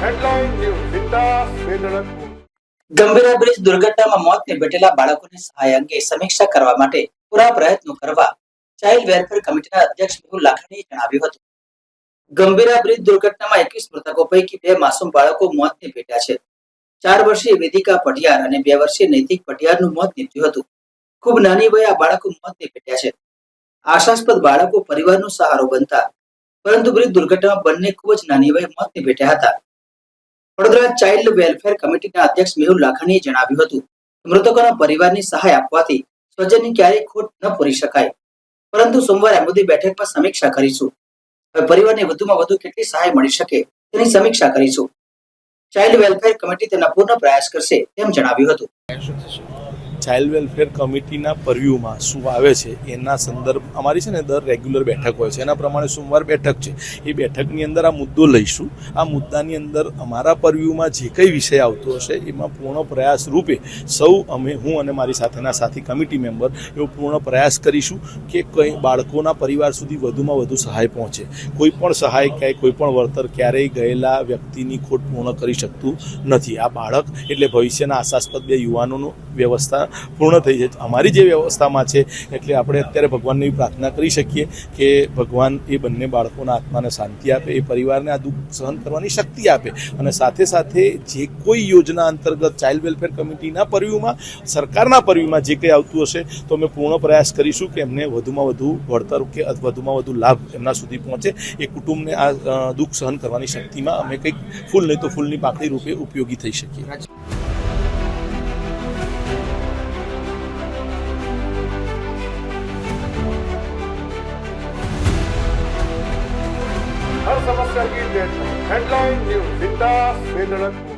Headline news जिंदा वेदनपुर Gambhira bridge દુર્ઘટનામાં મોતને ભેટેલા બાળકોની સહાય અંગે સમીક્ષા કરવા માટે પૂરા પ્રયત્નો કરવા ચાઇલ્ડ વેલફેર કમિટીના અધ્યક્ષ મેહુલ લાખાણીએ જણાવ્યું હતું. ગંભીરા બ્રિજ દુર્ઘટનામાં 21 મૃતકો પૈકી 2 માસૂમ બાળકો મોતને ભેટ્યા છે. 4 વર્ષીય વેદિકા પઢિયાર અને 2 વર્ષીય નૈતિક પઢિયારનું મોત નીપજ્યું હતું. ખૂબ નાની વયે આ બાળકો મોતને ભેટ્યા છે. આશાસ્પદ બાળકો પરિવારનો સહારો બનતા, પરંતુ બ્રિજ દુર્ઘટનામાં બંને ખૂબ જ નાની વયે મોતને ભેટ્યા હતા. વડોદરા ચાઇલ્ડ વેલફેર કમિટીના અધ્યક્ષ મેહુલ લાખાણીએ જણાવ્યું હતું કે મૃતકોના પરિવારની સહાય આપવાથી સ્વજનની ક્યારેય ખોટ ન પૂરી શકાય, પરંતુ સોમવારે આ મુદ્દે બેઠકમાં સમીક્ષા કરીશું. હવે પરિવારને વધુમાં વધુ કેટલી સહાય મળી શકે તેની સમીક્ષા કરીશું. ચાઇલ્ડ વેલફેર કમિટી તેના પૂર્ણ પ્રયાસ કરશે તેમ જણાવ્યું હતું. ચાઇલ્ડ વેલફેર કમિટીના પરવ્યુમાં શું આવે છે એના સંદર્ભ અમારી છે ને દર રેગ્યુલર બેઠક હોય છે, એના પ્રમાણે સોમવાર બેઠક છે. એ બેઠકની અંદર આ મુદ્દો લઈશું. આ મુદ્દાની અંદર અમારા પરવ્યુમાં જે કંઈ વિષય આવતો હશે એમાં પૂર્ણ પ્રયાસ રૂપે હું અને મારી સાથેના સાથી કમિટી મેમ્બર એવો પૂર્ણ પ્રયાસ કરીશું કે કંઈ બાળકોના પરિવાર સુધી વધુમાં વધુ સહાય પહોંચે. કોઈ પણ સહાય કે કોઈ પણ વળતર ક્યારેય ગયેલા વ્યક્તિની ખોટ પૂર્ણ કરી શકતું નથી. આ બાળક એટલે ભવિષ્યના આશાસ્પદ 2 યુવાનોનું વ્યવસ્થા પૂર્ણ થઈ જાય. અમારી જે વ્યવસ્થામાં છે એટલે આપણે અત્યારે ભગવાનની પ્રાર્થના કરી શકીએ કે ભગવાન એ બંને બાળકોના આત્માને શાંતિ આપે, એ પરિવારને આ દુઃખ સહન કરવાની શક્તિ આપે, અને સાથે સાથે જે કોઈ યોજના અંતર્ગત ચાઇલ્ડ વેલફેર કમિટીના પરવ્યુમાં, સરકારના પરવ્યુમાં જે કંઈ આવતું હશે તો અમે પૂર્ણ પ્રયાસ કરીશું કે એમને વધુમાં વધુ વળતર કે વધુમાં વધુ લાભ એમના સુધી પહોંચે. એ કુટુંબને આ દુઃખ સહન કરવાની શક્તિમાં અમે કંઈક ફૂલ નહીં તો ફૂલની પાકડી રૂપે ઉપયોગી થઈ શકીએ. हर समस्या की डेडलाइन हेडलाइन न्यूज जिंदा वेदनपुर।